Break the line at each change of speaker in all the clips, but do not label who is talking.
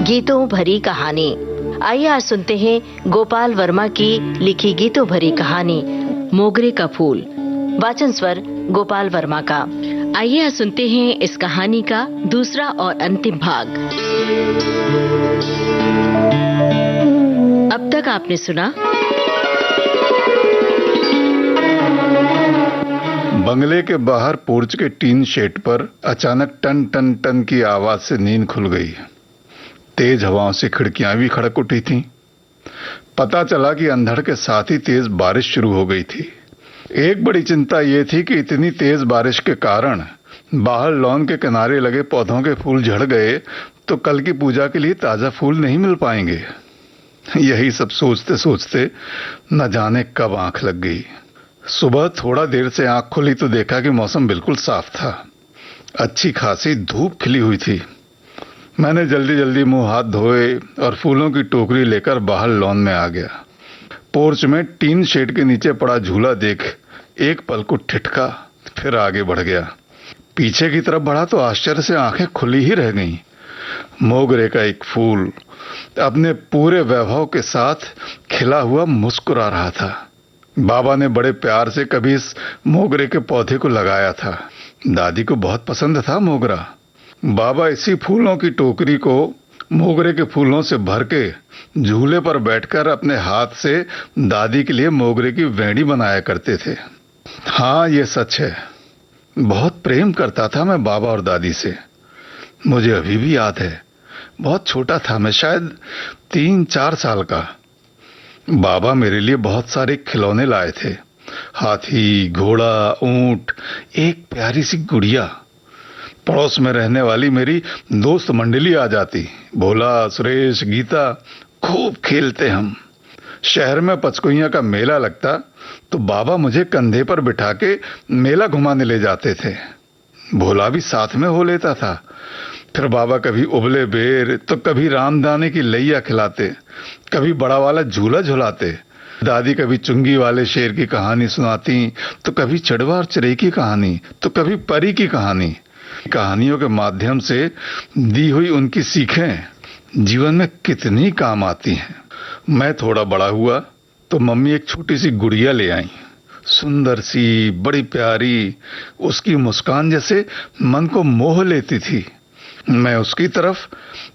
गीतों भरी कहानी। आइए आज सुनते हैं गोपाल वर्मा की लिखी गीतों भरी कहानी मोगरे का फूल। वाचन स्वर गोपाल वर्मा का। आइए आज सुनते हैं इस कहानी का दूसरा और अंतिम भाग। अब तक आपने सुना
बंगले के बाहर पोर्च के टीन शेड पर अचानक टन टन टन की आवाज से नींद खुल गई। तेज हवाओं से खिड़कियां भी खड़क उठी थीं। पता चला कि अंधड़ के साथ ही तेज बारिश शुरू हो गई थी। एक बड़ी चिंता यह थी कि इतनी तेज बारिश के कारण बाहर लॉन के किनारे लगे पौधों के फूल झड़ गए तो कल की पूजा के लिए ताजा फूल नहीं मिल पाएंगे। यही सब सोचते सोचते न जाने कब आंख लग गई। सुबह थोड़ा देर से आंख खुली तो देखा कि मौसम बिल्कुल साफ था। अच्छी खासी धूप खिली हुई थी। मैंने जल्दी जल्दी मुंह हाथ धोए और फूलों की टोकरी लेकर बाहर लॉन में आ गया। पोर्च में टीन शेड के नीचे पड़ा झूला देख एक पल को ठिठका, फिर आगे बढ़ गया। पीछे की तरफ बढ़ा तो आश्चर्य से आंखें खुली ही रह गईं। मोगरे का एक फूल अपने पूरे वैभव के साथ खिला हुआ मुस्कुरा रहा था। बाबा ने बड़े प्यार से कभी इस मोगरे के पौधे को लगाया था। दादी को बहुत पसंद था मोगरा। बाबा इसी फूलों की टोकरी को मोगरे के फूलों से भर के झूले पर बैठकर अपने हाथ से दादी के लिए मोगरे की वेणी बनाया करते थे। हाँ, ये सच है। बहुत प्रेम करता था मैं बाबा और दादी से। मुझे अभी भी याद है, बहुत छोटा था मैं, शायद 3-4 साल का। बाबा मेरे लिए बहुत सारे खिलौने लाए थे। हाथी, घोड़ा, ऊंट, एक प्यारी सी गुड़िया। पड़ोस में रहने वाली मेरी दोस्त मंडली आ जाती। भोला, सुरेश, गीता, खूब खेलते हम। शहर में पचकुइयां का मेला लगता तो बाबा मुझे कंधे पर बिठा के मेला घुमाने ले जाते थे। भोला भी साथ में हो लेता था। फिर बाबा कभी उबले बेर तो कभी रामदाने की लैया खिलाते, कभी बड़ा वाला झूला झुलाते। दादी कभी चुंगी वाले शेर की कहानी सुनाती तो कभी चड़वा और चिड़ै की कहानी तो कभी परी की कहानी। कहानियों के माध्यम से दी हुई उनकी सीखें जीवन में कितनी काम आती हैं। मैं थोड़ा बड़ा हुआ तो मम्मी एक छोटी सी गुड़िया ले आई। सुंदर सी, बड़ी प्यारी। उसकी मुस्कान जैसे मन को मोह लेती थी। मैं उसकी तरफ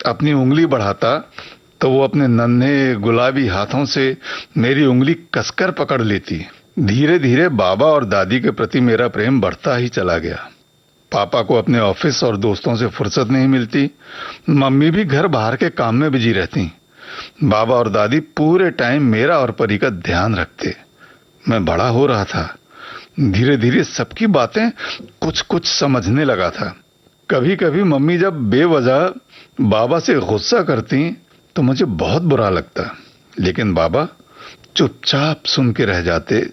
अपनी उंगली बढ़ाता तो वो अपने नन्हे गुलाबी हाथों से मेरी उंगली कसकर पकड़ लेती। धीरे धीरे बाबा और दादी के प्रति मेरा प्रेम बढ़ता ही चला गया। पापा को अपने ऑफिस और दोस्तों से फुर्सत नहीं मिलती। मम्मी भी घर बाहर के काम में बिजी रहती। बाबा और दादी पूरे टाइम मेरा और परी का ध्यान रखते। मैं बड़ा हो रहा था। धीरे धीरे सबकी बातें कुछ कुछ समझने लगा था। कभी कभी मम्मी जब बेवजह बाबा से गुस्सा करती तो मुझे बहुत बुरा लगता, लेकिन बाबा चुपचाप सुन के रह जाते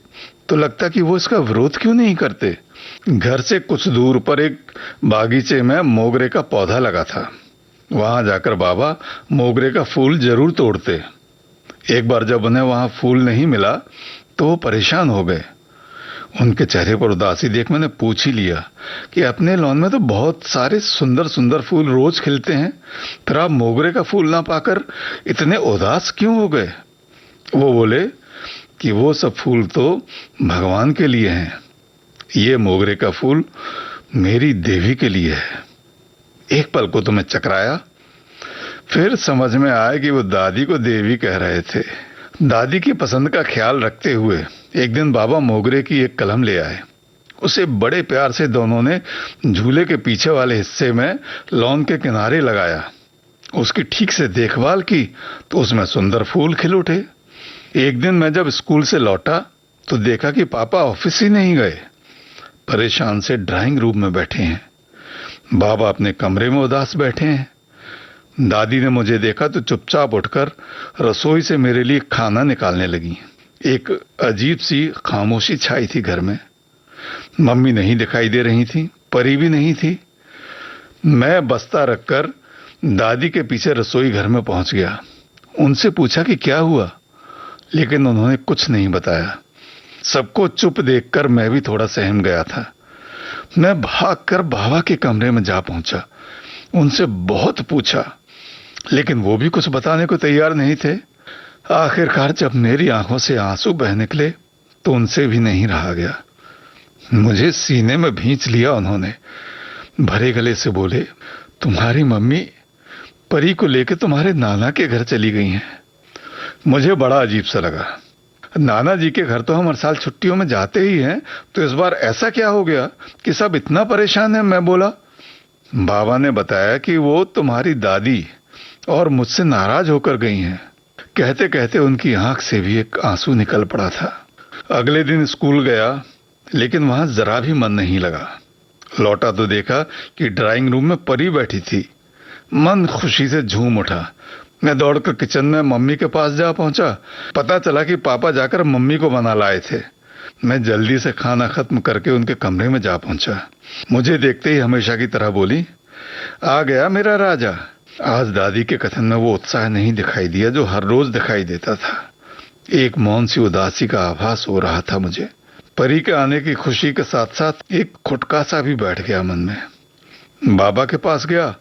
तो लगता कि वो इसका विरोध क्यों नहीं करते। घर से कुछ दूर पर एक बागीचे में मोगरे का पौधा लगा था। वहां जाकर बाबा मोगरे का फूल जरूर तोड़ते। एक बार जब उन्हें वहां फूल नहीं मिला तो वो परेशान हो गए। उनके चेहरे पर उदासी देख मैंने पूछ ही लिया कि अपने लॉन में तो बहुत सारे सुंदर सुंदर फूल रोज खिलते हैं, फिर आप मोगरे का फूल ना पाकर इतने उदास क्यों हो गए। वो बोले कि वो सब फूल तो भगवान के लिए हैं, ये मोगरे का फूल मेरी देवी के लिए है। एक पल को तो मैं चकराया, फिर समझ में आया कि वो दादी को देवी कह रहे थे। दादी की पसंद का ख्याल रखते हुए एक दिन बाबा मोगरे की एक कलम ले आए। उसे बड़े प्यार से दोनों ने झूले के पीछे वाले हिस्से में लॉन के किनारे लगाया। उसकी ठीक से देखभाल की तो उसमें सुंदर फूल खिल उठे। एक दिन मैं जब स्कूल से लौटा तो देखा कि पापा ऑफिस ही नहीं गए, परेशान से ड्राइंग रूम में बैठे हैं। बाबा अपने कमरे में उदास बैठे हैं। दादी ने मुझे देखा तो चुपचाप उठकर रसोई से मेरे लिए खाना निकालने लगी। एक अजीब सी खामोशी छाई थी घर में। मम्मी नहीं दिखाई दे रही थी, परी भी नहीं थी। मैं बस्ता रखकर दादी के पीछे रसोई घर में पहुंच गया। उनसे पूछा कि क्या हुआ, लेकिन उन्होंने कुछ नहीं बताया। सबको चुप देखकर मैं भी थोड़ा सहम गया था। मैं भागकर बाबा के कमरे में जा पहुंचा। उनसे बहुत पूछा, लेकिन वो भी कुछ बताने को तैयार नहीं थे। आखिरकार जब मेरी आंखों से आंसू बह निकले तो उनसे भी नहीं रहा गया। मुझे सीने में भींच लिया उन्होंने। भरे गले से बोले, तुम्हारी मम्मी परी को लेकर तुम्हारे नाना के घर चली गई हैं। मुझे बड़ा अजीब सा लगा। नाना जी के घर तो हम हर साल छुट्टियों में जाते ही हैं, तो इस बार ऐसा क्या हो गया कि सब इतना परेशान है? मैं बोला। बाबा ने बताया कि वो तुम्हारी दादी और मुझसे नाराज होकर गई हैं। कहते कहते उनकी आंख से भी एक आंसू निकल पड़ा था। अगले दिन स्कूल गया, लेकिन वहां जरा भी मन नहीं लगा। लौटा तो देखा कि ड्राइंग रूम में परी बैठी थी। मन खुशी से झूम उठा। मैं दौड़कर किचन में मम्मी के पास जा पहुंचा। पता चला कि पापा जाकर मम्मी को मना लाए थे। मैं जल्दी से खाना खत्म करके उनके कमरे में जा पहुंचा। मुझे देखते ही हमेशा की तरह बोली, आ गया मेरा राजा। आज दादी के कथन में वो उत्साह नहीं दिखाई दिया जो हर रोज दिखाई देता था। एक मौन सी उदासी का आभास हो रहा था मुझे। परी के आने की खुशी के साथ साथ एक खुटका सा भी बैठ गया मन में। बाबा के पास गया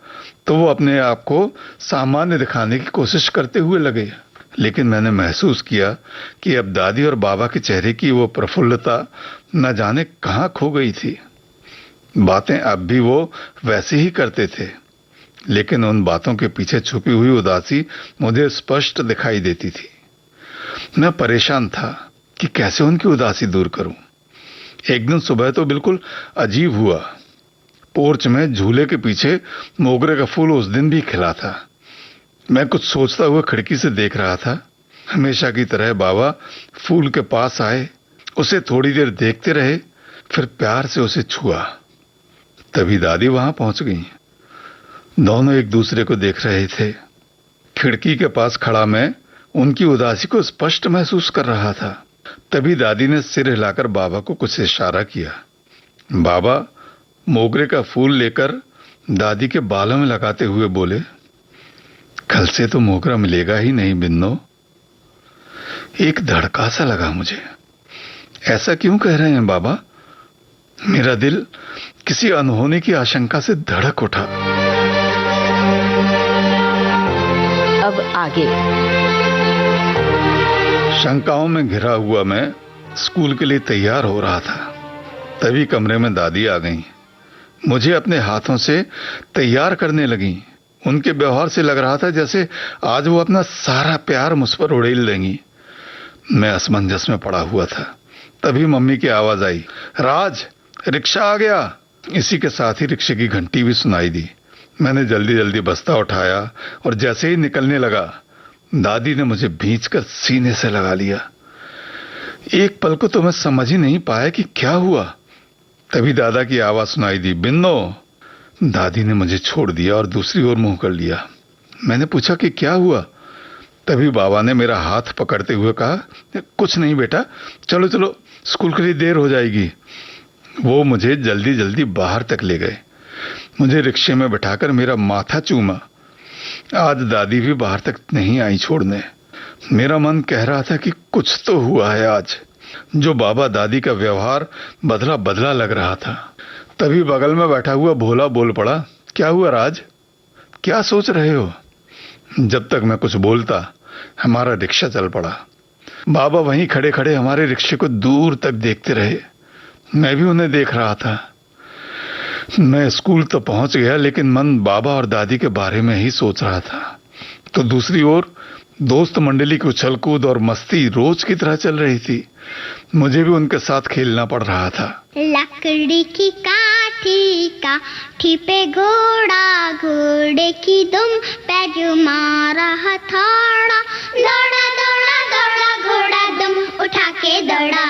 तो वो अपने आप को सामान्य दिखाने की कोशिश करते हुए लगे, लेकिन मैंने महसूस किया कि अब दादी और बाबा के चेहरे की वो प्रफुल्लता न जाने कहां खो गई थी। बातें अब भी वो वैसे ही करते थे, लेकिन उन बातों के पीछे छुपी हुई उदासी मुझे स्पष्ट दिखाई देती थी। मैं परेशान था कि कैसे उनकी उदासी दूर करूं। एक दिन सुबह तो बिल्कुल अजीब हुआ। पोर्च में झूले के पीछे मोगरे का फूल उस दिन भी खिला था। मैं कुछ सोचता हुआ खिड़की से देख रहा था। हमेशा की तरह बाबा फूल के पास आए, उसे थोड़ी देर देखते रहे, फिर प्यार से उसे छुआ। तभी दादी वहां पहुंच गई। दोनों एक दूसरे को देख रहे थे। खिड़की के पास खड़ा मैं उनकी उदासी को स्पष्ट महसूस कर रहा था। तभी दादी ने सिर हिलाकर बाबा को कुछ इशारा किया। बाबा मोगरे का फूल लेकर दादी के बालों में लगाते हुए बोले, कल से तो मोगरा मिलेगा ही नहीं बिन्नो। एक धड़का सा लगा मुझे। ऐसा क्यों कह रहे हैं बाबा? मेरा दिल किसी अनहोनी की आशंका से धड़क उठा।
अब आगे।
शंकाओं में घिरा हुआ मैं स्कूल के लिए तैयार हो रहा था। तभी कमरे में दादी आ गईं। मुझे अपने हाथों से तैयार करने लगीं। उनके व्यवहार से लग रहा था जैसे आज वो अपना सारा प्यार मुझ पर उड़ेल देंगी। मैं असमंजस में पड़ा हुआ था। तभी मम्मी की आवाज आई, राज, रिक्शा आ गया। इसी के साथ ही रिक्शे की घंटी भी सुनाई दी। मैंने जल्दी जल्दी बस्ता उठाया और जैसे ही निकलने लगा, दादी ने मुझे भींचकर सीने से लगा लिया। एक पल को तो मैं समझ ही नहीं पाया कि क्या हुआ। तभी दादा की आवाज सुनाई दी, बिन्नो। दादी ने मुझे छोड़ दिया और दूसरी ओर मुंह कर लिया। मैंने पूछा कि क्या हुआ? तभी बाबा ने मेरा हाथ पकड़ते हुए कहा, कुछ नहीं बेटा, चलो चलो, स्कूल के लिए देर हो जाएगी। वो मुझे जल्दी जल्दी बाहर तक ले गए। मुझे रिक्शे में बिठाकर मेरा माथा चूमा। आज दादी भी बाहर तक नहीं आई छोड़ने। मेरा मन कह रहा था कि कुछ तो हुआ है आज। जो बाबा दादी का व्यवहार बदला बदला लग रहा था। तभी बगल में बैठा हुआ भोला बोल पड़ा, क्या हुआ राज, क्या सोच रहे हो? जब तक मैं कुछ बोलता, हमारा रिक्शा चल पड़ा। बाबा वहीं खड़े खड़े हमारे रिक्शे को दूर तक देखते रहे। मैं भी उन्हें देख रहा था। मैं स्कूल तो पहुंच गया, लेकिन मन बाबा और दादी के बारे में ही सोच रहा था। तो दूसरी ओर दोस्त मंडली की उछल कूद और मस्ती रोज की तरह चल रही थी। मुझे भी उनके साथ खेलना पड़ रहा था।
लकड़ी की काठी पे घोड़ा, घोड़े की दुम पे जो मारा हथौड़ा, दौड़ा दौड़ा दौड़ा घोड़ा दुम उठा के दौड़ा।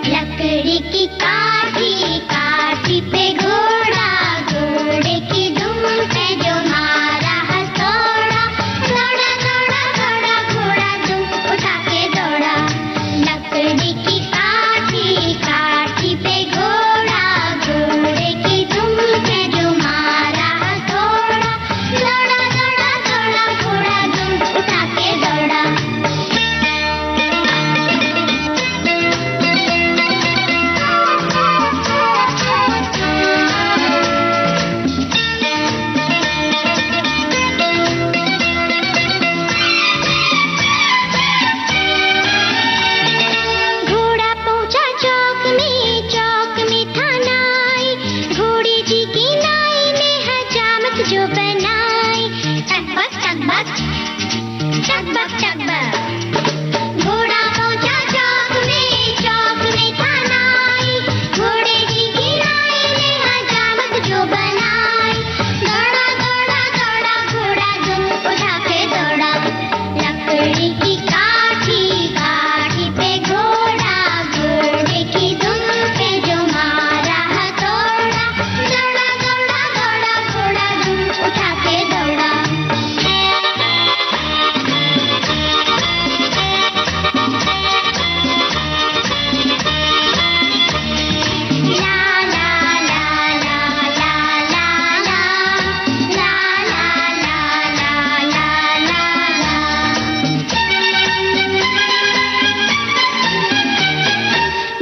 लकड़ी की काठी पे घोड़ा, घोड़े की दुम पे जो मारा हथौड़ा, दौड़ा दौड़ा दौड़ा घोड़ा दुम उठा के दौड़ा। लकड़ी की काठी टकबक टकबक घोड़ा पहुंचा चौक में था नाई, घोड़े की गिराई ने हजामत जो बनाई। दौड़ा दौड़ा दौड़ा घोड़ा दुम उठा के दौड़ा, लकड़ी की काठी काठी पे घोड़ा, घोड़े की दुम पे जो मारा हथौड़ा। दौड़ा दौड़ा दौड़ा घोड़ा दुम उठा के दौड़ा।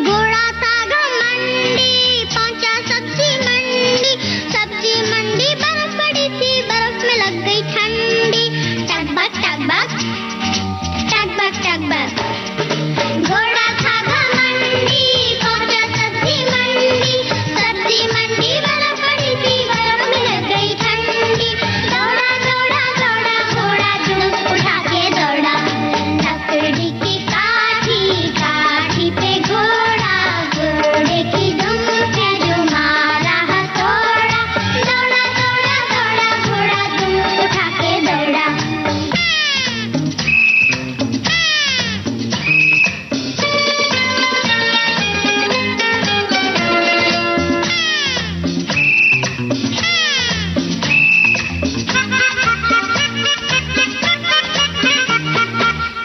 घोड़ा था घमंडी, पहुंचा सब्जी मंडी बर्फ पड़ी थी, बर्फ में लग गई ठंडी। टकबक टकबक टकबक टकबक घोड़ा था घमंडी, पहुंचा सब्जी मंडी बर्फ पड़ी थी, बर्फ में लग गई ठंडी। दौड़ा दौड़ा दौड़ा घोड़ा दुम उठा के दौड़ा, लकड़ी की काठी काठी पे घोड़ा, घोड़े की दुम पे जो मारा हथौड़ा। दौड़ा दौड़ा दौड़ा घोड़ा दुम उठा के दौड़ा।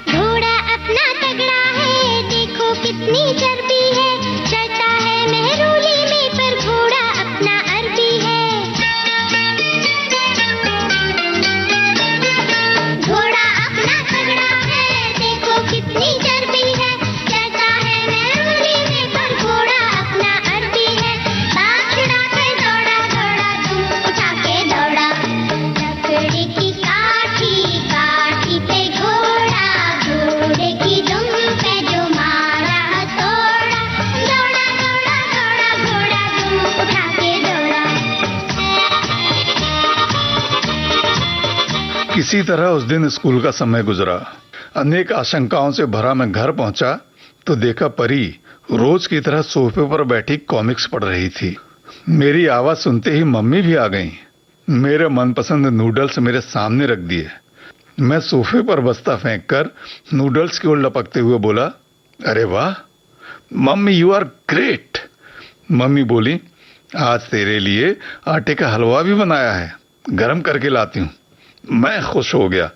घोड़ा अपना तगड़ा है, देखो कितनी चर्बी है, चढ़ता है मेहरूली में पर घोड़ा अपना अरबी है। घोड़ा अपना तगड़ा है, देखो कितनी चर्बी है, चढ़ता है मेहरूली में पर घोड़ा अपना अरबी है। बात छुड़ा के दौड़ा दौड़ा दुम उठा के दौड़ा, लकड़ी की काठी काठी पे घोड़ा, घोड़े की दुम पे जो मारा हथौड़ा। दौड़ा दौड़ा दौड़ा घोड़ा दुम उठा के दौड़ा।
किसी तरह उस दिन स्कूल का समय गुजरा। अनेक आशंकाओं से भरा मैं घर पहुंचा तो देखा परी रोज की तरह सोफे पर बैठी कॉमिक्स पढ़ रही थी। मेरी आवाज सुनते ही मम्मी भी आ गईं। मेरे मनपसंद नूडल्स मेरे सामने रख दिए। मैं सोफे पर बस्ता फेंककर नूडल्स की ओर लपकते हुए बोला, अरे वाह mummy, you are great. Mummy बोली, आज तेरे लिए आटे का हलवा भी बनाया है, गरम करके लाती हूँ। मैं खुश हो गया।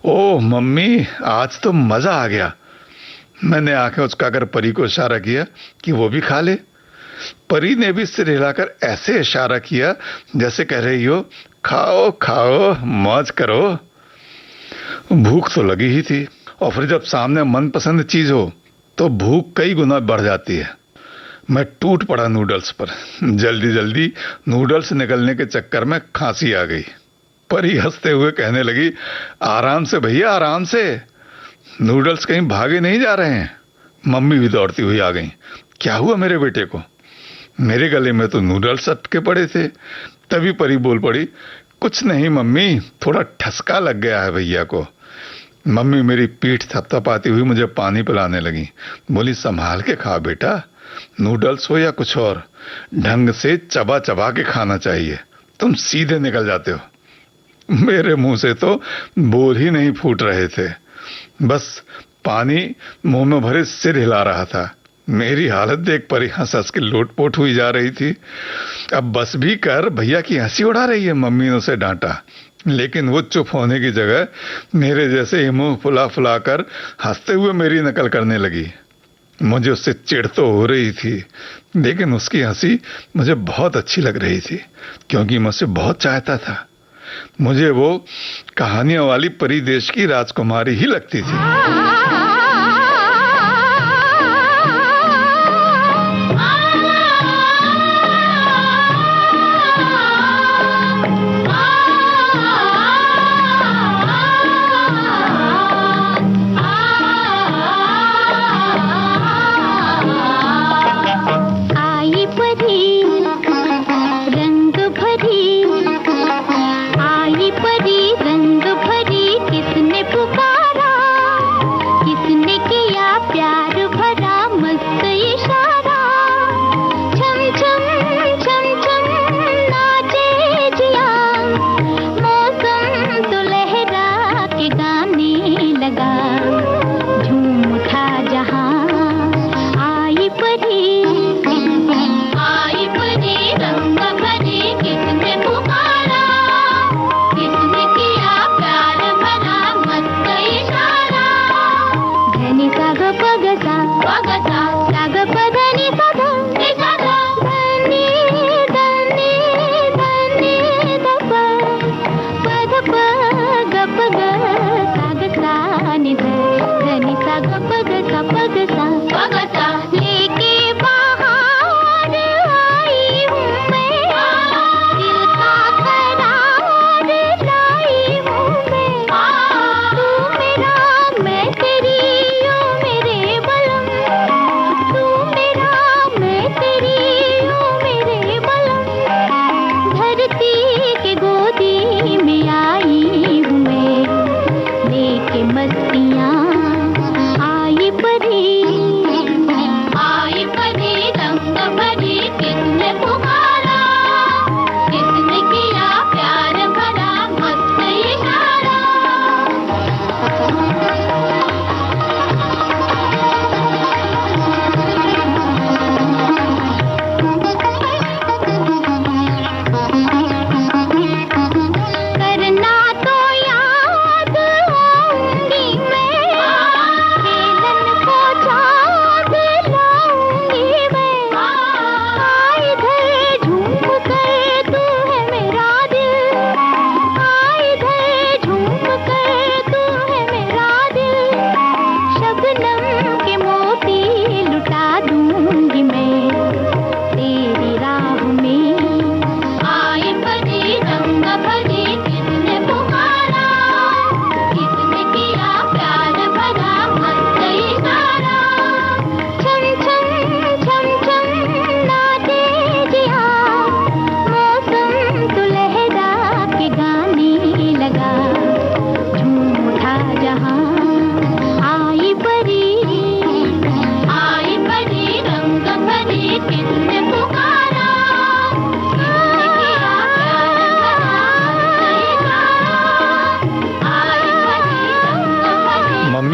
ओह मम्मी, आज तो मजा आ गया। मैंने आंखें उचकाकर परी को इशारा किया कि वो भी खा ले। परी ने भी सिर हिलाकर ऐसे इशारा किया जैसे कह रही हो, खाओ खाओ मौज करो। भूख तो लगी ही थी, और फिर जब सामने मनपसंद चीज हो तो भूख कई गुना बढ़ जाती है। मैं टूट पड़ा नूडल्स पर। जल्दी जल्दी नूडल्स निकलने के चक्कर में खांसी आ गई। परी हंसते हुए कहने लगी, आराम से भैया, आराम से, नूडल्स कहीं भागे नहीं जा रहे हैं। मम्मी भी दौड़ती हुई आ गई। क्या हुआ मेरे बेटे को? मेरे गले में तो नूडल्स अटके पड़े थे। तभी परी बोल पड़ी, कुछ नहीं मम्मी, थोड़ा ठसका लग गया है भैया को। मम्मी मेरी पीठ थपथपाती हुई मुझे पानी पिलाने लगी। बोली, संभाल के खा बेटा, नूडल्स हो या कुछ और, ढंग से चबा चबा के खाना चाहिए, तुम सीधे निकल जाते हो। मेरे मुंह से तो बोल ही नहीं फूट रहे थे, बस पानी मुंह में भरे सिर हिला रहा था। मेरी हालत देख परी हंस हंस के लोटपोट हुई जा रही थी। अब बस भी कर, भैया की हंसी उड़ा रही है, मम्मी ने उसे डांटा। लेकिन वो चुप होने की जगह मेरे जैसे ही मुंह फुला फुला कर हंसते हुए मेरी नकल करने लगी। मुझे उससे चिढ़ तो हो रही थी, लेकिन उसकी हंसी मुझे बहुत अच्छी लग रही थी, क्योंकि मैं उसे बहुत चाहता था। मुझे वो कहानियों वाली परी देश की राजकुमारी ही लगती थी।
रंग भरी किसने पुकारा।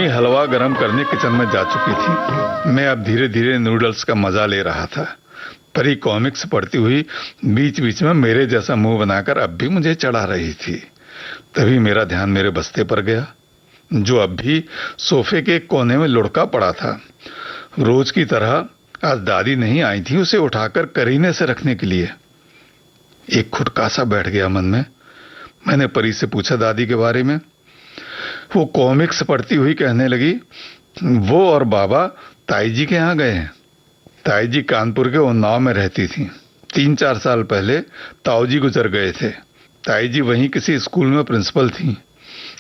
हलवा गरम करने किचन में जा चुकी थी। मैं अब धीरे धीरे नूडल्स का मजा ले रहा था। परी कॉमिक्स पढ़ती हुई बीच बीच में मेरे जैसा मुंह बनाकर अब भी मुझे चढ़ा रही थी। तभी मेरा ध्यान मेरे बस्ते पर गया, जो अब भी सोफे के कोने में लुढ़का पड़ा था। रोज की तरह आज दादी नहीं आई थी उसे उठाकर करीने से रखने के लिए। एक खुटका सा बैठ गया मन में। मैंने परी से पूछा दादी के बारे में। वो कॉमिक्स पढ़ती हुई कहने लगी, वो और बाबा ताई जी के यहाँ गए हैं। ताई जी कानपुर के उन्नाव में रहती थी। 3-4 साल पहले ताऊ जी गुजर गए थे। ताई जी वहीं किसी स्कूल में प्रिंसिपल थी।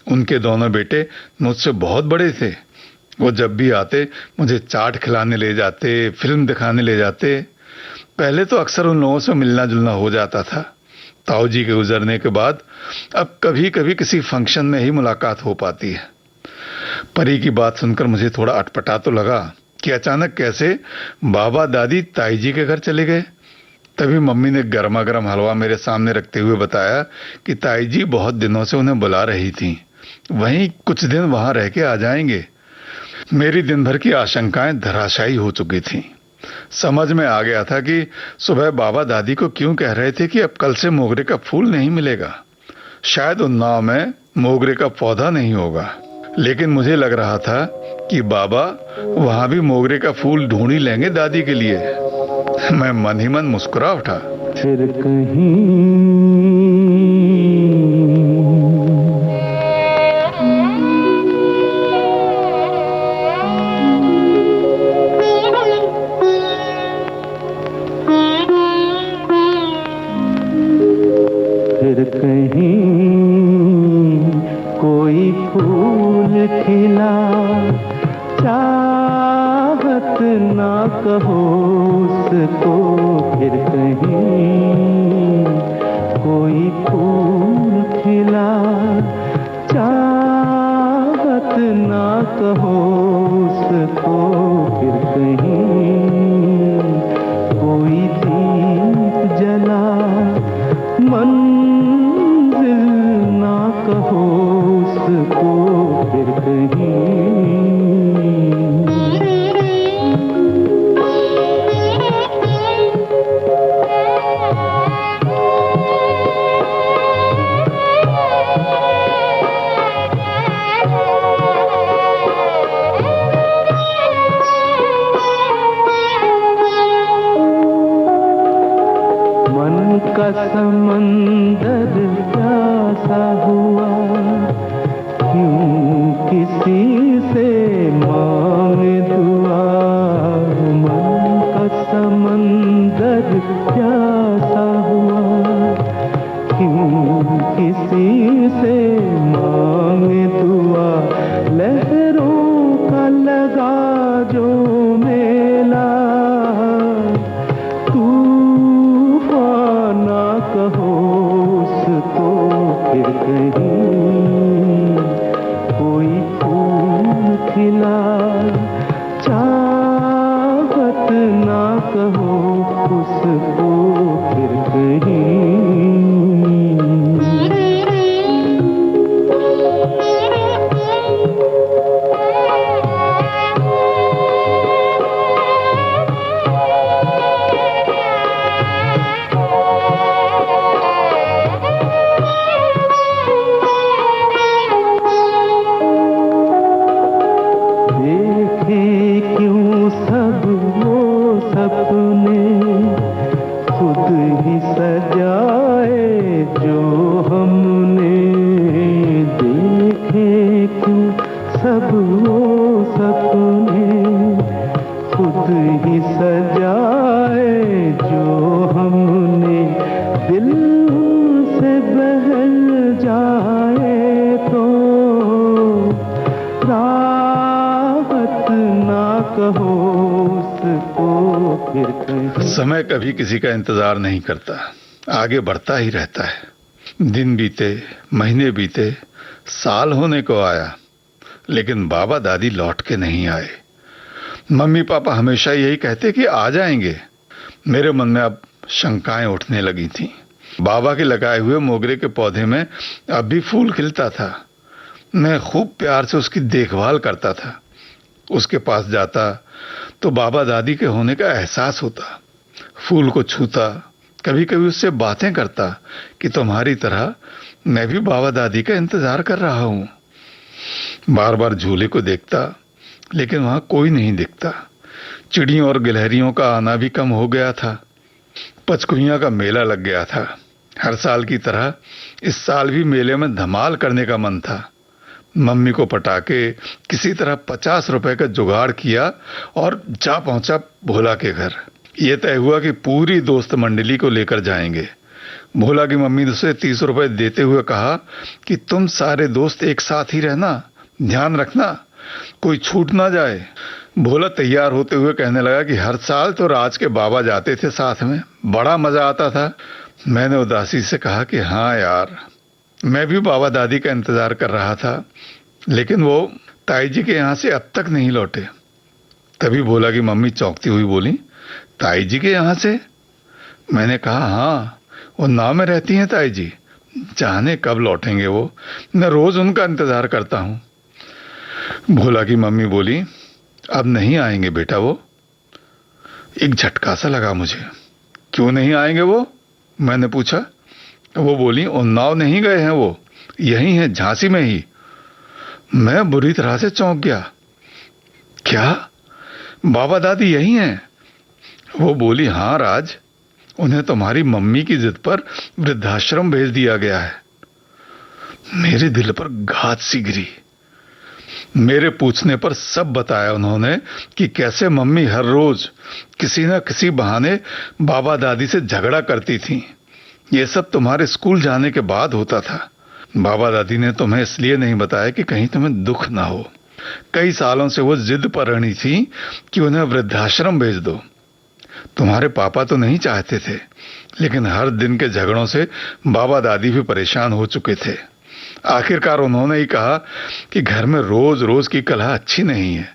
उनके दोनों बेटे मुझसे बहुत बड़े थे। वो जब भी आते मुझे चाट खिलाने ले जाते, फिल्म दिखाने ले जाते। पहले तो अक्सर उन लोगों से मिलना जुलना हो जाता था। ताऊ जी के गुजरने के बाद अब कभी कभी किसी फंक्शन में ही मुलाकात हो पाती है। परी की बात सुनकर मुझे थोड़ा अटपटा तो लगा कि अचानक कैसे बाबा दादी ताई जी के घर चले गए। तभी मम्मी ने गर्मा गर्म हलवा मेरे सामने रखते हुए बताया कि ताई जी बहुत दिनों से उन्हें बुला रही थी, वहीं कुछ दिन वहां रह के आ जाएंगे। मेरी दिन भर की आशंकाएं धराशायी हो चुकी थीं। समझ में आ गया था कि सुबह बाबा दादी को क्यों कह रहे थे कि अब कल से मोगरे का फूल नहीं मिलेगा। शायद उन्नाव में मोगरे का पौधा नहीं होगा, लेकिन मुझे लग रहा था कि बाबा वहां भी मोगरे का फूल ढूंढ ही लेंगे दादी के लिए। मैं मन ही मन मुस्कुरा उठा।
फिर कहीं कोई फूल खिला, चाहत ना कहो उसको। फिर कहीं कोई फूल खिला, चाहत ना कहो उसको। फिर कहीं कोई दीप जला, मंजिल ना कहो उसको। फिर कहीं मिला। चाहत ना कहो उसको फिर कहीं।
समय कभी किसी का इंतजार नहीं करता, आगे बढ़ता ही रहता है। दिन बीते, महीने बीते, साल होने को आया, लेकिन बाबा दादी लौट के नहीं आए। मम्मी पापा हमेशा यही कहते कि आ जाएंगे। मेरे मन में अब शंकाएं उठने लगी थीं। बाबा के लगाए हुए मोगरे के पौधे में अब भी फूल खिलता था। मैं खूब प्यार से उसकी देखभाल करता था। उसके पास जाता तो बाबा दादी के होने का एहसास होता। फूल को छूता, कभी कभी उससे बातें करता कि तुम्हारी तरह मैं भी बाबा दादी का इंतजार कर रहा हूं। बार बार झूले को देखता, लेकिन वहां कोई नहीं दिखता। चिड़ियों और गिलहरियों का आना भी कम हो गया था। पचकुइयां का मेला लग गया था। हर साल की तरह इस साल भी मेले में धमाल करने का मन था। मम्मी को पटा के किसी तरह 50 रुपए का जुगाड़ किया और जा पहुंचा भोला के घर। ये तय हुआ कि पूरी दोस्त मंडली को लेकर जाएंगे। भोला की मम्मी ने उसे 30 रुपए देते हुए कहा कि तुम सारे दोस्त एक साथ ही रहना, ध्यान रखना कोई छूट ना जाए। भोला तैयार होते हुए कहने लगा कि हर साल तो राज के बाबा जाते थे साथ में, बड़ा मजा आता था। मैंने उदासी से कहा कि हाँ यार, मैं भी बाबा दादी का इंतजार कर रहा था, लेकिन वो ताई जी के यहां से अब तक नहीं लौटे। तभी भोला की मम्मी चौंकती हुई बोली, ताई जी के यहां से? मैंने कहा हाँ, वो नाव में रहती हैं ताई जी, जाने कब लौटेंगे वो, मैं रोज उनका इंतजार करता हूं। भोला की मम्मी बोली, अब नहीं आएंगे बेटा वो। एक झटका सा लगा मुझे। क्यों नहीं आएंगे वो? मैंने पूछा। वो बोली, उन्नाव नहीं गए हैं वो, यही हैं झांसी में ही। मैं बुरी तरह से चौंक गया। क्या बाबा दादी यही हैं? वो बोली, हाँ राज, उन्हें तुम्हारी मम्मी की जिद पर वृद्धाश्रम भेज दिया गया है। मेरे दिल पर घात सी गिरी। मेरे पूछने पर सब बताया उन्होंने कि कैसे मम्मी हर रोज किसी न किसी बहाने बाबा दादी से झगड़ा करती थीं। ये सब तुम्हारे स्कूल जाने के बाद होता था। बाबा दादी ने तुम्हें इसलिए नहीं बताया कि कहीं तुम्हें दुख ना हो। कई सालों से वो जिद पर अड़ी थी कि उन्हें वृद्धाश्रम भेज दो। तुम्हारे पापा तो नहीं चाहते थे, लेकिन हर दिन के झगड़ों से बाबा दादी भी परेशान हो चुके थे। आखिरकार उन्होंने ही कहा कि घर में रोज रोज की कलह अच्छी नहीं है,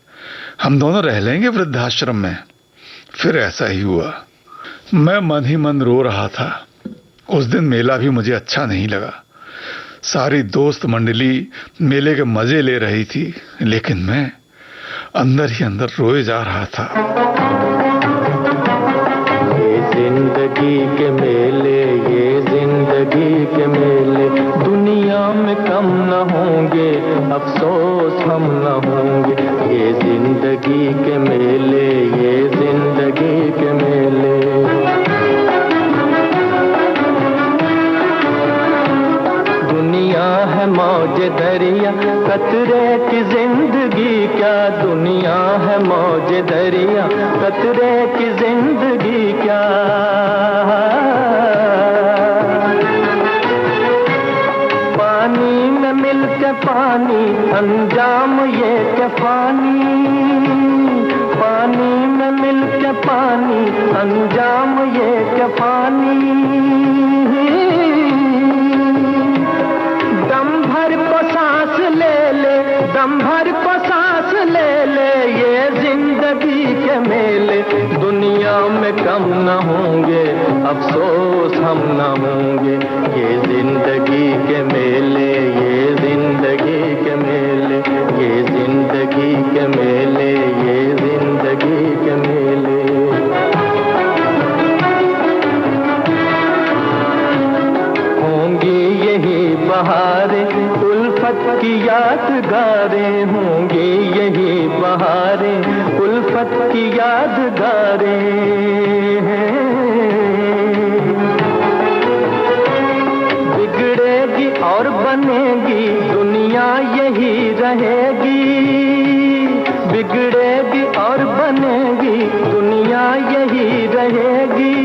हम दोनों रह लेंगे वृद्धाश्रम में। फिर ऐसा ही हुआ। मैं मन ही मन रो रहा था। उस दिन मेला भी मुझे अच्छा नहीं लगा। सारी दोस्त मंडली मेले के मजे ले रही थी, लेकिन मैं अंदर ही अंदर रोए जा रहा था।
ये जिंदगी के मेले, ये जिंदगी के मेले, दुनिया में कम न होंगे, अफसोस हम न होंगे। ये जिंदगी के मेले, ये जिंदगी के मेले। दुनिया है मौज दरिया, कतरे की जिंदगी क्या। दुनिया है मौज दरिया, कतरे की जिंदगी क्या। पानी में मिल के पानी, अंजाम ये के पानी। पानी में मिल के पानी, अंजाम ये के पानी। दम भर को सांस ले ले, दम भर को सांस ले ले ये जिंदगी के मेले, दुनिया में कम न होंगे, अफसोस हम न होंगे। ये जिंदगी के मेले, ये जिंदगी के मेले, ये जिंदगी के मेले, ये जिंदगी के मेले। होंगी यही बहारें, उल्फत की यादगारें, होंगी यही बहारें, उल्फत की यादगारें। बिगड़ेगी और बनेगी दुनिया यही रहेगी, बिगड़ेगी और बनेगी दुनिया यही रहेगी।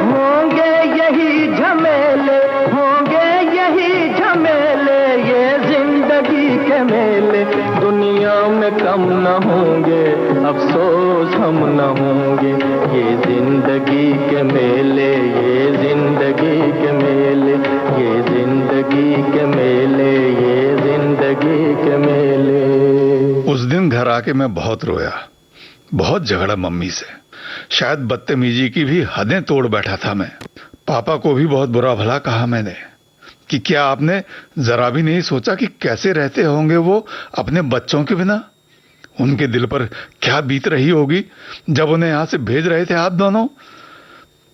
होंगे यही झमेले, होंगे यही झमेले, ये जिंदगी के मेले, दुनिया में कम न होंगे, अफसोस हम न होंगे। ये जिंदगी के मेले, ये जिंदगी के मेले, ये जिंदगी के मेले, ये जिंदगी के मेले।
उस दिन घर आके मैं बहुत रोया, बहुत झगड़ा मम्मी से, शायद बदतमीजी की भी हदें तोड़ बैठा था मैं। पापा को भी बहुत बुरा भला कहा मैंने कि क्या आपने जरा भी नहीं सोचा कि कैसे रहते होंगे वो अपने बच्चों के बिना? उनके दिल पर क्या बीत रही होगी जब उन्हें यहां से भेज रहे थे आप दोनों?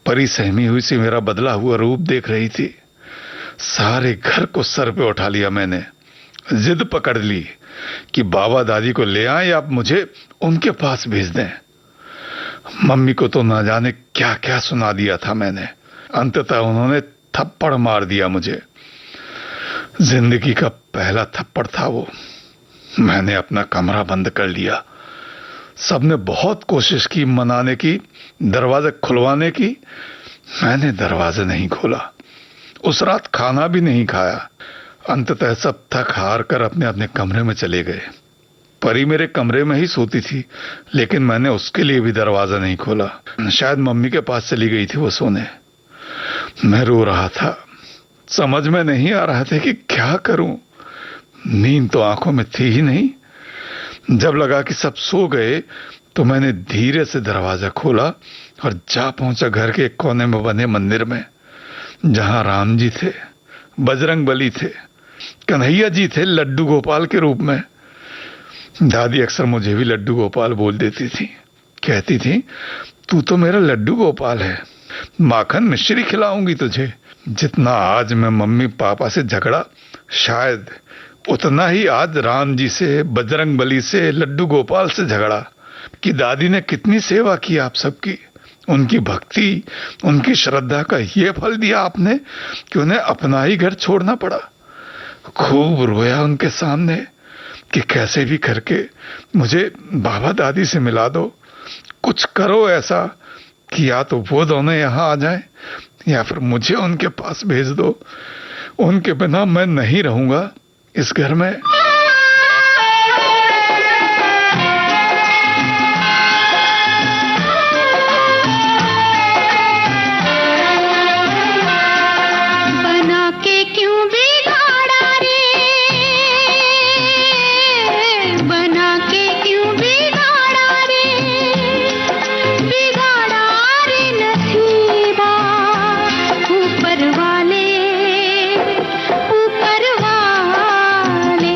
परी सहमी हुई सी मेरा बदला हुआ रूप देख रही थी। सारे घर को सर पे उठा लिया मैंने, जिद पकड़ ली कि बाबा दादी को ले आए या मुझे उनके पास भेज दें। मम्मी को तो ना जाने क्या क्या सुना दिया था मैंने। अंततः उन्होंने थप्पड़ मार दिया मुझे। जिंदगी का पहला थप्पड़ था वो। मैंने अपना कमरा बंद कर लिया। सबने बहुत कोशिश की मनाने की, दरवाजे खुलवाने की। मैंने दरवाजे नहीं खोला। उस रात खाना भी नहीं खाया। अंततः सब थक हार कर अपने अपने कमरे में चले गए। परी मेरे कमरे में ही सोती थी, लेकिन मैंने उसके लिए भी दरवाजा नहीं खोला। शायद मम्मी के पास चली गई थी वो सोने। मैं रो रहा था, समझ में नहीं आ रहा था कि क्या करूं। नींद तो आंखों में थी ही नहीं। जब लगा कि सब सो गए तो मैंने धीरे से दरवाजा खोला और जा पहुंचा घर के एक कोने में बने मंदिर में, जहां राम जी थे, बजरंगबली थे, कन्हैया जी थे लड्डू गोपाल के रूप में। दादी अक्सर मुझे भी लड्डू गोपाल बोल देती थी। कहती थी, तू तो मेरा लड्डू गोपाल है, माखन मिश्री खिलाऊंगी तुझे। जितना आज मैं मम्मी पापा से झगड़ा, शायद उतना ही आज राम जी से, बजरंगबली से, लड्डू गोपाल से झगड़ा कि दादी ने कितनी सेवा की आप सबकी। उनकी भक्ति, उनकी श्रद्धा का ये फल दिया आपने कि उन्हें अपना ही घर छोड़ना पड़ा। खूब रोया उनके सामने कि कैसे भी करके मुझे बाबा दादी से मिला दो। कुछ करो ऐसा कि या तो वो दोनों यहां आ जाएं या फिर मुझे उनके पास भेज दो। उनके बिना मैं नहीं रहूंगा इस घर में।
बना के क्यों बिगाड़ा रे, बना के क्यों बिगाड़ा रे, बिगाड़ा रे नसीबा। ऊपर वाले, ऊपर वाले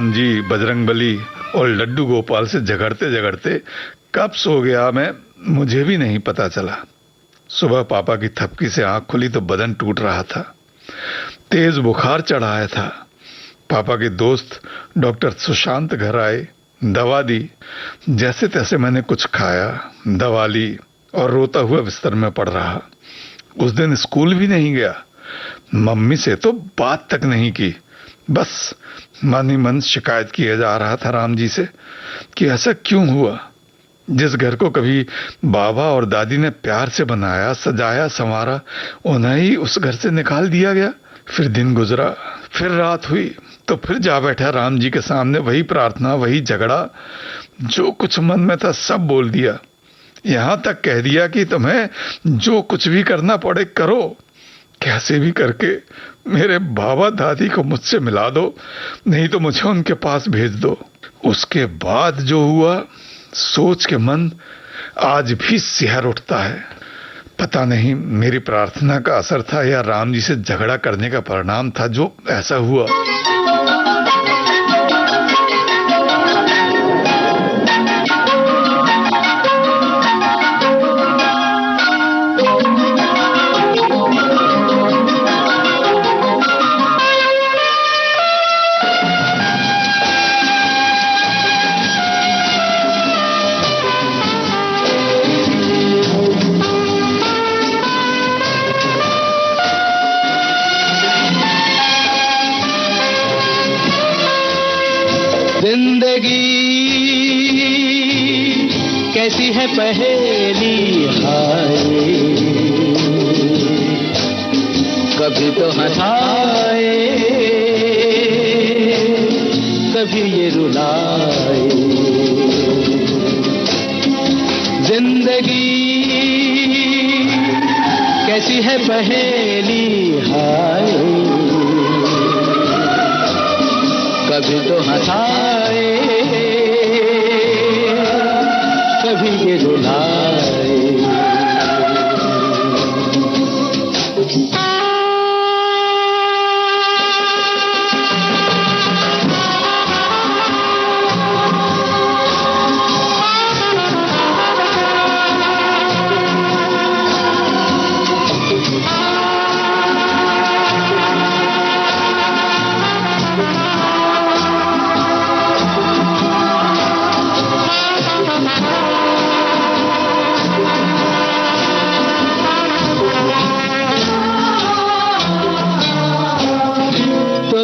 राम जी, बजरंगबली और लड्डू गोपाल से झगड़ते झगड़ते कब सो गया मैं, मुझे भी नहीं पता चला। सुबह पापा की थपकी से आंख खुली तो बदन टूट रहा था, तेज बुखार चढ़ा आया था। पापा के दोस्त डॉक्टर सुशांत घर आए, दवा दी। जैसे तैसे मैंने कुछ खाया, दवा ली और रोता हुआ बिस्तर में पड़ रहा। उस दिन स्कूल भी नहीं गया, मम्मी से तो बात तक नहीं की। बस मन ही मन शिकायत किया जा रहा था राम जी से कि ऐसा क्यों हुआ। जिस घर को कभी बाबा और दादी ने प्यार से बनाया, सजाया, संवारा, उन्हें ही उस घर से निकाल दिया गया। फिर दिन गुजरा, फिर रात हुई तो फिर जा बैठा राम जी के सामने, वही प्रार्थना, वही झगड़ा। जो कुछ मन में था सब बोल दिया, यहां तक कह दिया कि तुम्हें जो कुछ भी करना पड़े करो, कैसे भी करके मेरे बाबा दादी को मुझसे मिला दो, नहीं तो मुझे उनके पास भेज दो। उसके बाद जो हुआ सोच के मन आज भी सिहर उठता है। पता नहीं मेरी प्रार्थना का असर था या राम जी से झगड़ा करने का परिणाम था जो ऐसा हुआ।
कैसी है पहेली हाय, कभी तो हंसाए, कभी ये रुलाए। जिंदगी कैसी है पहेली हाय, कभी तो हंसाए, कभी ये रुलाए।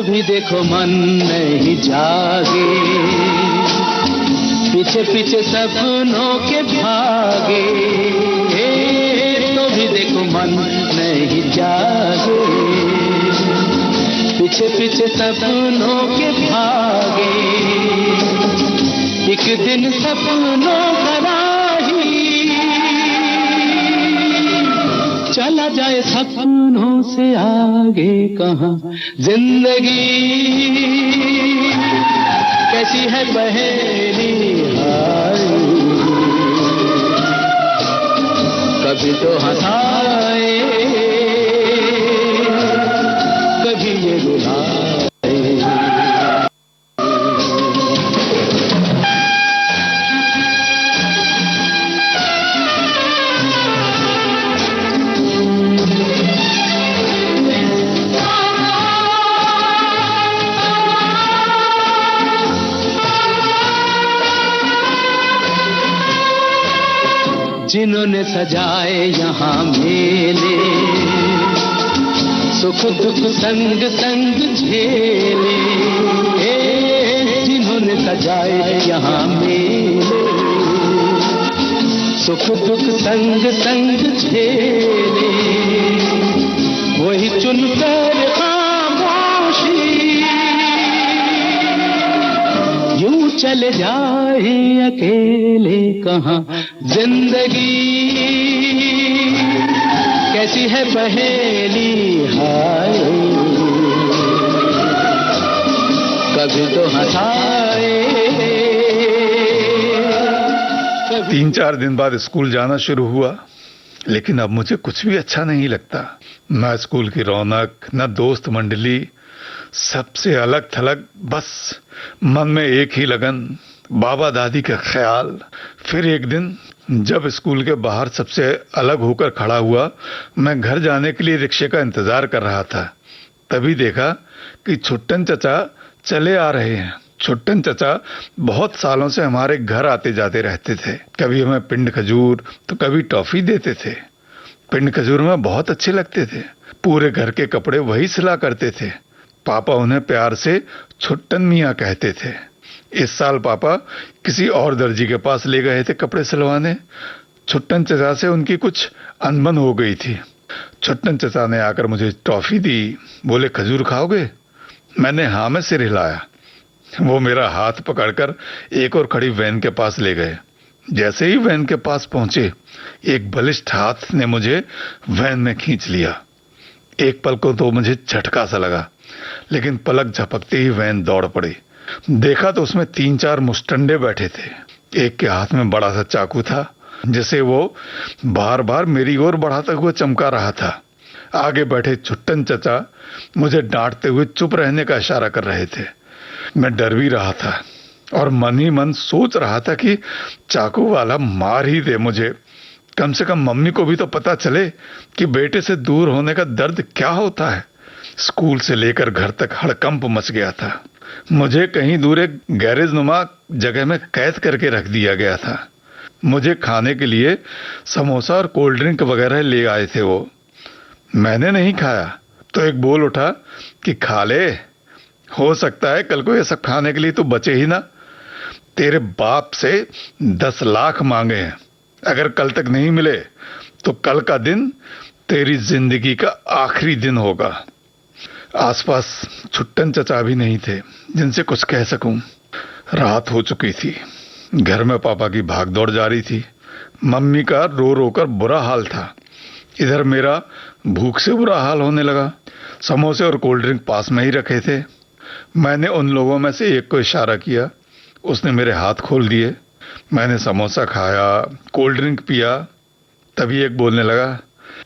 भी देखो मन नहीं जागे, पीछे पीछे सपनों के भागे। तो भी देखो मन नहीं जागे, पीछे पीछे सपनों के भागे। एक दिन सपनों का राही चला जाए सपनों से आगे कहाँ। जिंदगी कैसी है पहेली हाय, कभी तो हंसाए, कभी ये रुलाए। जिन्होंने सजाए यहाँ मेले, सुख दुख संग संग झेले। जिन्होंने सजाए यहाँ मेले, सुख दुख संग संग झेले। वही चुनकर खामोशी यूं चले जाए अकेले कहाँ। जिंदगी कैसी है पहेली हाय, कभी तो हंसाए, कभी।
3-4 दिन बाद स्कूल जाना शुरू हुआ, लेकिन अब मुझे कुछ भी अच्छा नहीं लगता। न स्कूल की रौनक, न दोस्त मंडली, सबसे अलग थलग, बस मन में एक ही लगन, बाबा दादी का ख्याल। फिर एक दिन जब स्कूल के बाहर सबसे अलग होकर खड़ा हुआ, मैं घर जाने के लिए रिक्शे का इंतजार कर रहा था, तभी देखा कि छुट्टन चचा चले आ रहे हैं। छुट्टन चचा बहुत सालों से हमारे घर आते जाते रहते थे। कभी हमें पिंड खजूर तो कभी टॉफी देते थे। पिंड खजूर में बहुत अच्छे लगते थे। पूरे घर के कपड़े वही सिला करते थे। पापा उन्हें प्यार से छुट्टन मियाँ कहते थे। इस साल पापा किसी और दर्जी के पास ले गए थे कपड़े सिलवाने। छुट्टन चचा से उनकी कुछ अनबन हो गई थी। छुट्टन चचा ने आकर मुझे टॉफी दी। बोले, खजूर खाओगे? मैंने हाँ में सिर हिलाया। वो मेरा हाथ पकड़कर एक और खड़ी वैन के पास ले गए। जैसे ही वैन के पास पहुंचे, एक बलिष्ठ हाथ ने मुझे वैन में खींच लिया। एक पल को तो मुझे झटका सा लगा, लेकिन पलक झपकते ही वैन दौड़ पड़ी। देखा तो उसमें 3-4 मुस्टंडे बैठे थे। एक के हाथ में बड़ा सा चाकू था, जिसे वो बार बार मेरी ओर बढ़ाता हुआ चमका रहा था। आगे बैठे छुट्टन चचा मुझे डांटते हुए चुप रहने का इशारा कर रहे थे। मैं डर भी रहा था और मन ही मन सोच रहा था कि चाकू वाला मार ही दे मुझे। कम से कम मम्मी को भी तो पता चले कि बेटे से दूर होने का दर्द क्या होता है। स्कूल से लेकर घर तक हड़कंप मच गया था। मुझे कहीं दूर एक गैरेज नुमा जगह में कैद करके रख दिया गया था। मुझे खाने के लिए समोसा और कोल्ड ड्रिंक वगैरह ले आए थे वो। मैंने नहीं खाया तो एक बोल उठा कि खा ले, हो सकता है कल को ये सब खाने के लिए तो बचे ही ना। तेरे बाप से 10 लाख मांगे हैं, अगर कल तक नहीं मिले तो कल का दिन तेरी जिंदगी का आखिरी दिन होगा। आसपास छुट्टन चचा भी नहीं थे जिनसे कुछ कह सकूं। रात हो चुकी थी। घर में पापा की भागदौड़ जारी थी। मम्मी का रो रो कर बुरा हाल था। इधर मेरा भूख से बुरा हाल होने लगा। समोसे और कोल्ड ड्रिंक पास में ही रखे थे। मैंने उन लोगों में से एक को इशारा किया। उसने मेरे हाथ खोल दिए। मैंने समोसा खाया, कोल्ड ड्रिंक पिया। तभी एक बोलने लगा,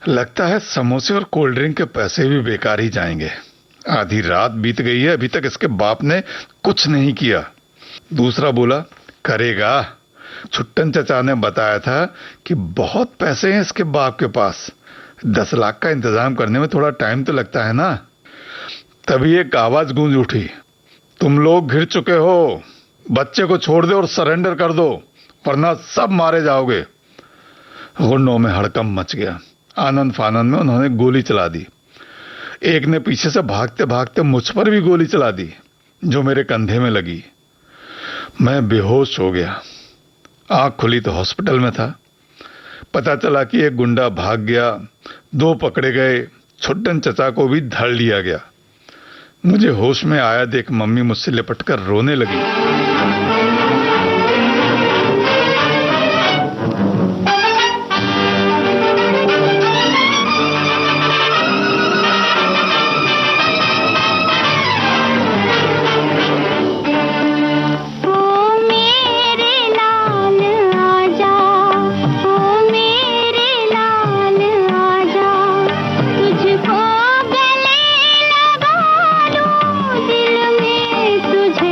लगता है समोसे और कोल्ड ड्रिंक के पैसे भी बेकार ही जाएंगे। आधी रात बीत गई है, अभी तक इसके बाप ने कुछ नहीं किया। दूसरा बोला, करेगा। छुट्टन चचा ने बताया था कि बहुत पैसे हैं इसके बाप के पास। 10 लाख का इंतजाम करने में थोड़ा टाइम तो लगता है ना। तभी एक आवाज गूंज उठी, तुम लोग घिर चुके हो, बच्चे को छोड़ दो और सरेंडर कर दो, वरना सब मारे जाओगे। गुंडों में हड़कंप मच गया। आनंद फानंद में उन्होंने गोली चला दी। एक ने पीछे से भागते भागते मुझ पर भी गोली चला दी, जो मेरे कंधे में लगी। मैं बेहोश हो गया। आंख खुली तो हॉस्पिटल में था। पता चला कि एक गुंडा भाग गया, 2 पकड़े गए, छुट्टन चचा को भी धर लिया गया। मुझे होश में आया देख मम्मी मुझसे लिपटकर रोने लगी।
तुझे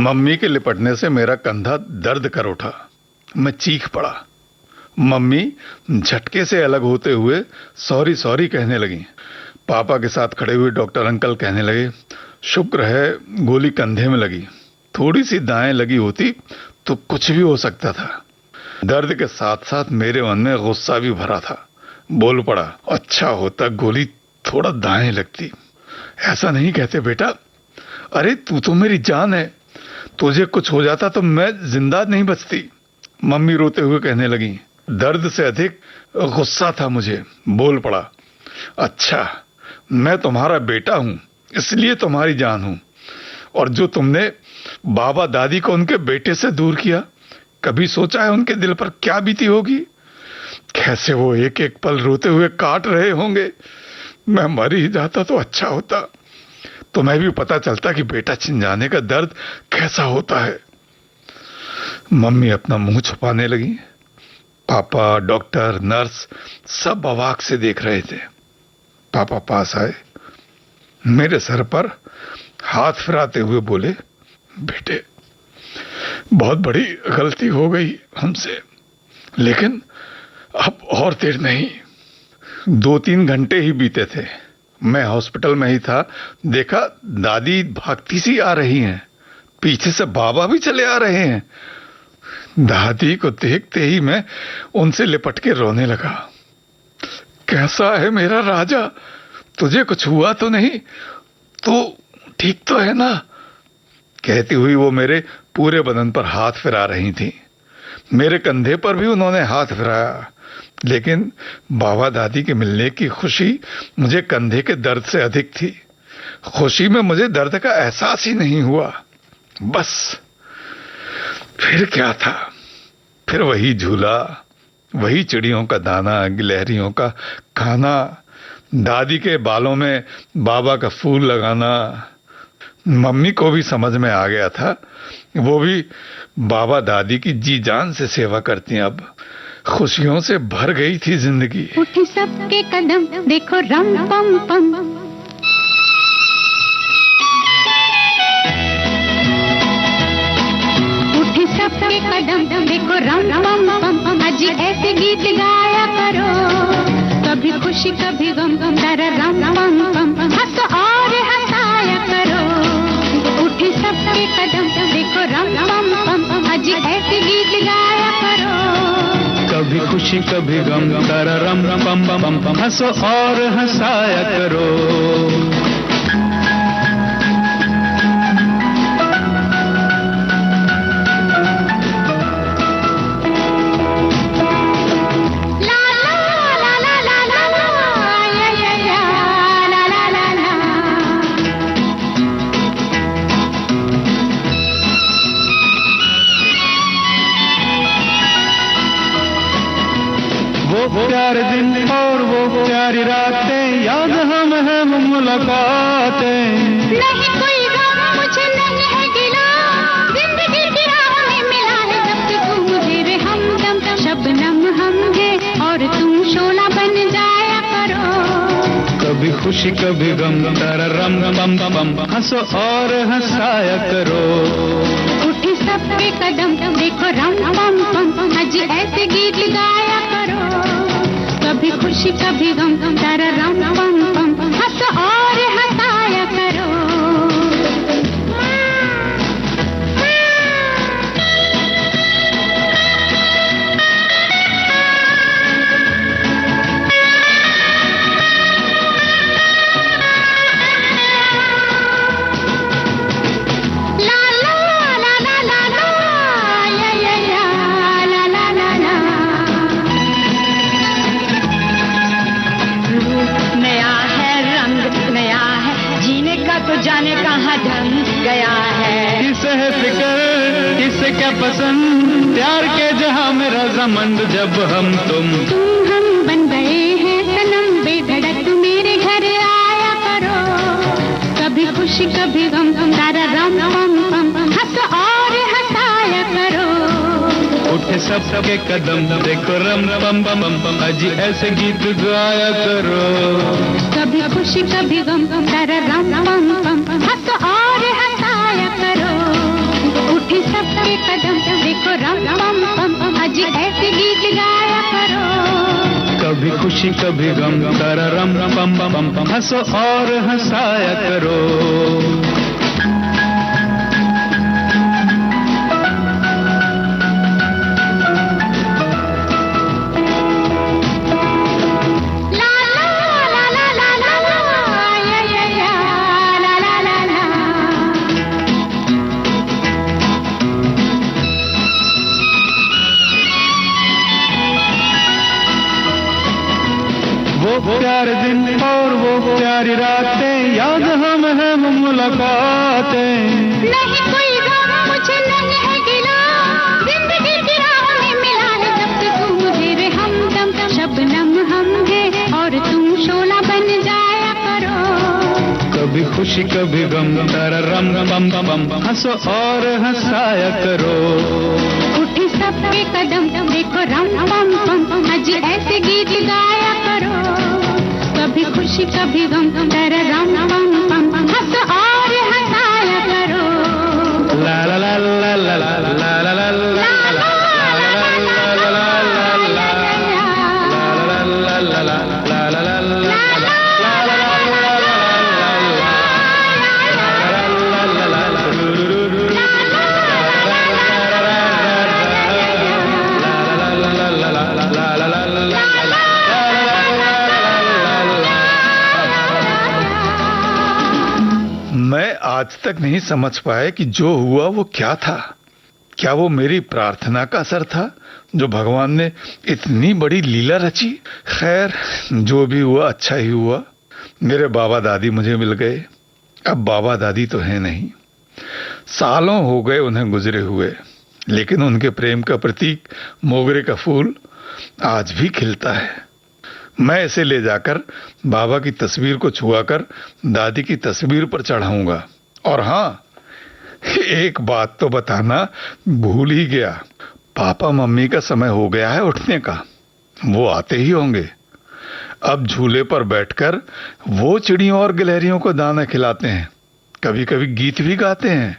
मम्मी के लिपटने से मेरा कंधा दर्द कर उठा। मैं चीख पड़ा। मम्मी झटके से अलग होते हुए सॉरी सॉरी कहने लगी। पापा के साथ खड़े हुए डॉक्टर अंकल कहने लगे, शुक्र है गोली कंधे में लगी, थोड़ी सी दाएं लगी होती तो कुछ भी हो सकता था। दर्द के साथ साथ मेरे मन में गुस्सा भी भरा था। बोल पड़ा, अच्छा होता गोली थोड़ा दाएं लगती। ऐसा नहीं कहते बेटा, अरे तू तो मेरी जान है, तुझे कुछ हो जाता तो मैं जिंदा नहीं बचती। मम्मी रोते हुए कहने लगी। दर्द से अधिक गुस्सा था मुझे। बोल पड़ा, अच्छा मैं तुम्हारा बेटा हूं, इसलिए तुम्हारी जान हूं, और जो तुमने बाबा दादी को उनके बेटे से दूर किया, कभी सोचा है उनके दिल पर क्या बीती होगी? कैसे वो एक एक पल रोते हुए काट रहे होंगे। मैं मर ही जाता तो अच्छा होता, तुम्हें भी पता चलता कि बेटा छिन जाने का दर्द कैसा होता है। मम्मी अपना मुंह छुपाने लगी। पापा, डॉक्टर, नर्स सब अवाक से देख रहे थे। पापा पास आए, मेरे सर पर हाथ फिराते हुए बोले, बेटे बहुत बड़ी गलती हो गई हमसे, लेकिन अब और देर नहीं। 2-3 घंटे ही बीते थे। मैं हॉस्पिटल में ही था, देखा दादी भागती सी आ रही हैं, पीछे से बाबा भी चले आ रहे हैं। दादी को देखते ही मैं उनसे लिपट के रोने लगा। कैसा है मेरा राजा, तुझे कुछ हुआ तो नहीं? तो ठीक तो है ना? कहती हुई वो मेरे पूरे बदन पर हाथ फिरा रही थी। मेरे कंधे पर भी उन्होंने हाथ फिराया, लेकिन बाबा दादी के मिलने की खुशी मुझे कंधे के दर्द से अधिक थी। खुशी में मुझे दर्द का एहसास ही नहीं हुआ। बस फिर क्या था? फिर वही झूला, वही चिड़ियों का दाना, गिलहरियों का खाना, दादी के बालों में बाबा का फूल लगाना। मम्मी को भी समझ में आ गया था, वो भी बाबा दादी की जी जान से सेवा करती हैं। अब खुशियों से भर गई थी जिंदगी।
उठे सबके कदम देखो रम पम पम, उठे सबके कदम देखो रम पम पम। आज ऐसे गीत गाया करो, कभी खुशी कभी गम, तारा रम पम पम। हंसो और हंसाया करो, उठे सबके कदम देखो रम पम पम। आज ऐसे गीत गाया करो,
कभी खुशी कभी गम, तारा रम पम पम पम। हंसो और हंसाया करो। वो प्यारे दिन और वो प्यारी रातें, याद हम है मुलाकातें।
नहीं कोई गम मुझे नहीं है गिला, जिंदगी की राह में मिला है जब से तू मुझे रे हमदम। शबनम हम है और तुम शोला बन जाया करो,
कभी खुशी कभी गम, तारा रम पम पम। हंसो और हंसाया करो।
उठे सबके कदम देखो रम पम पम। आज ऐसे गीत गाया करो, कभी खुशी कभी गम, तारा रम पम पम। हंसो और हंसाया करो।
जाने कहाँ ढंग गया है।
किसे है फिक्र, किसे क्या पसंद, प्यार के जहां में रजामंद जब हम तुम
हम बन गए हैं सनम बेधड़क, मेरे घर आया करो, कभी खुशी कभी गम, तारा रम पम पम। हंसो और हंसाया करो,
उठे सबके कदम देखो रम पम पम। आज ऐसे गीत गाया करो,
कभी खुशी कभी गम, तारा रम पम पम। हंसो और हंसाया करो। कदम देखो रम पम पम अजी ऐसे गीत गाया करो।
कभी खुशी कभी गम तररम पम पम पम हंसो और हंसाया करो। वो प्यारे दिन और वो प्यारी रातें याद हम है मुलाकातें।
नहीं कोई गम मुझे नहीं है गिला, जिंदगी की राह में मिला है जब से तू मुझे रे हमदम। शबनम हम है और तुम शोला बन जाया करो।
कभी खुशी कभी गम तररम पम पम हंसो और हंसाया करो।
उठे सबके कदम देखो रम पम पम अजी ऐसे गीत गाया करो। कभी खुशी कभी गम तररम पम पम हंसो और हंसाया करो।
ला ला ला ला ला ला ला ला ला ला
मैं आज तक नहीं समझ पाया कि जो हुआ वो क्या था। क्या वो मेरी प्रार्थना का असर था जो भगवान ने इतनी बड़ी लीला रची? खैर, जो भी हुआ अच्छा ही हुआ। मेरे बाबा दादी मुझे मिल गए। अब बाबा दादी तो हैं नहीं, सालों हो गए उन्हें गुजरे हुए, लेकिन उनके प्रेम का प्रतीक मोगरे का फूल आज भी खिलता है। मैं इसे ले जाकर बाबा की तस्वीर को छुआकर दादी की तस्वीर पर चढ़ाऊंगा। और हाँ, एक बात तो बताना भूल ही गया, पापा मम्मी का समय हो गया है उठने का। वो आते ही होंगे। अब झूले पर बैठकर वो चिड़ियों और गिलहरियों को दाना खिलाते हैं, कभी कभी गीत भी गाते हैं।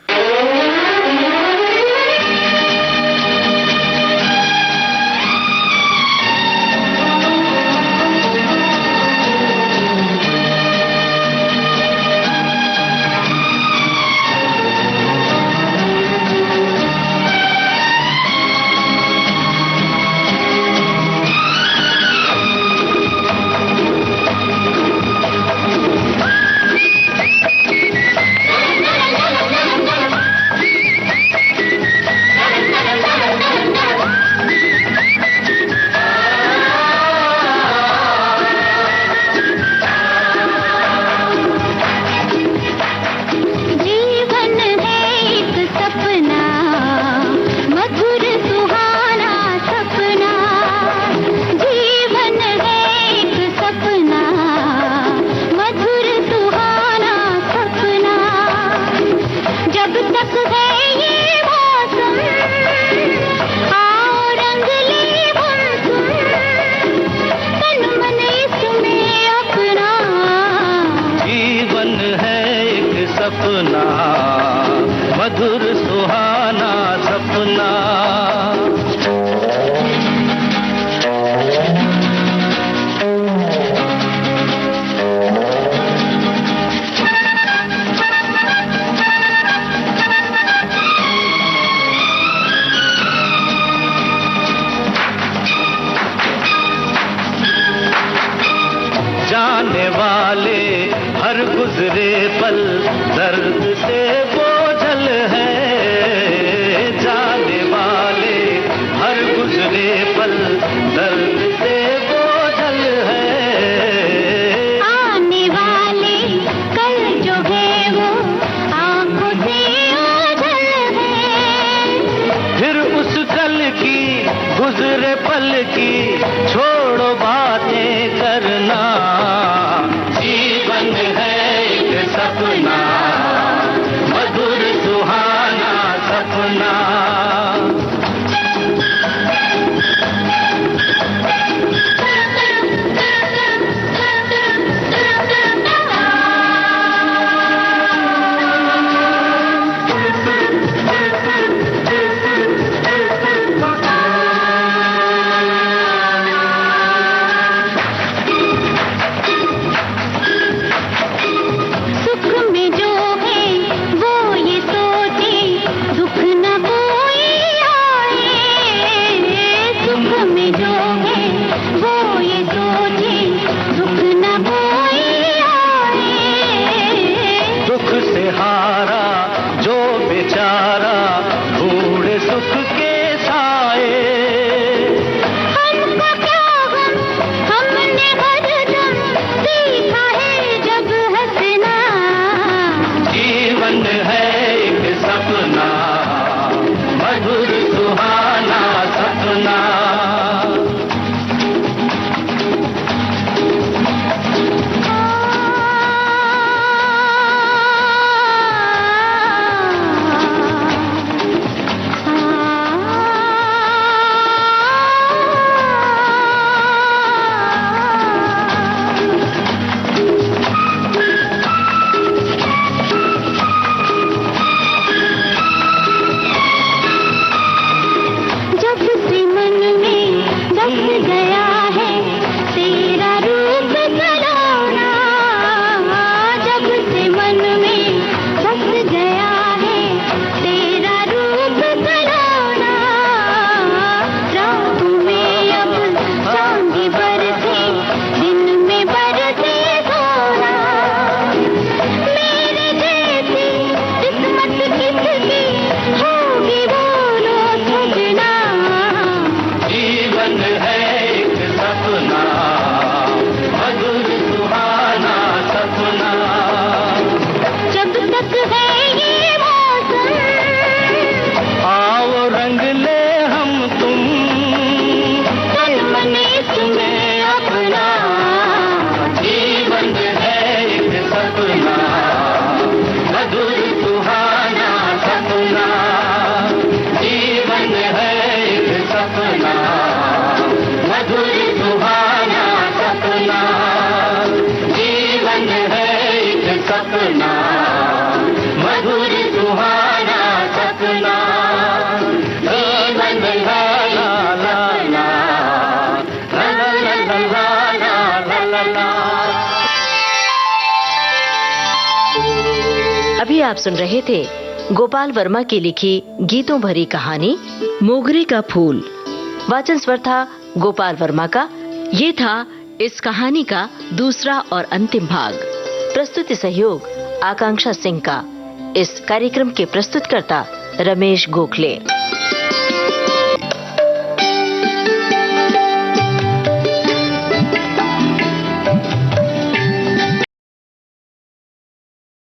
सपना मधुर सुहाना सपना। जाने वाले हर गुजरे पल दर्द से बोझल है, जाने वाले हर गुजरे पल दर्द से बोझल है।
आने वाले कल जो है वो आंखों से ओझल है।
फिर उस कल की गुजरे पल की छोड़ो बातें करना। जीवन है एक सपना मधुर सुहाना सपना, मधुर सुहाना सपना, मन ला ला ला ला ला ला ला ला ला।
अभी आप सुन रहे थे गोपाल वर्मा की लिखी गीतों भरी कहानी मोगरे का फूल। वाचन स्वर था गोपाल वर्मा का। ये था इस कहानी का दूसरा और अंतिम भाग। प्रस्तुति सहयोग आकांक्षा सिंह का। इस कार्यक्रम के प्रस्तुतकर्ता रमेश गोखले।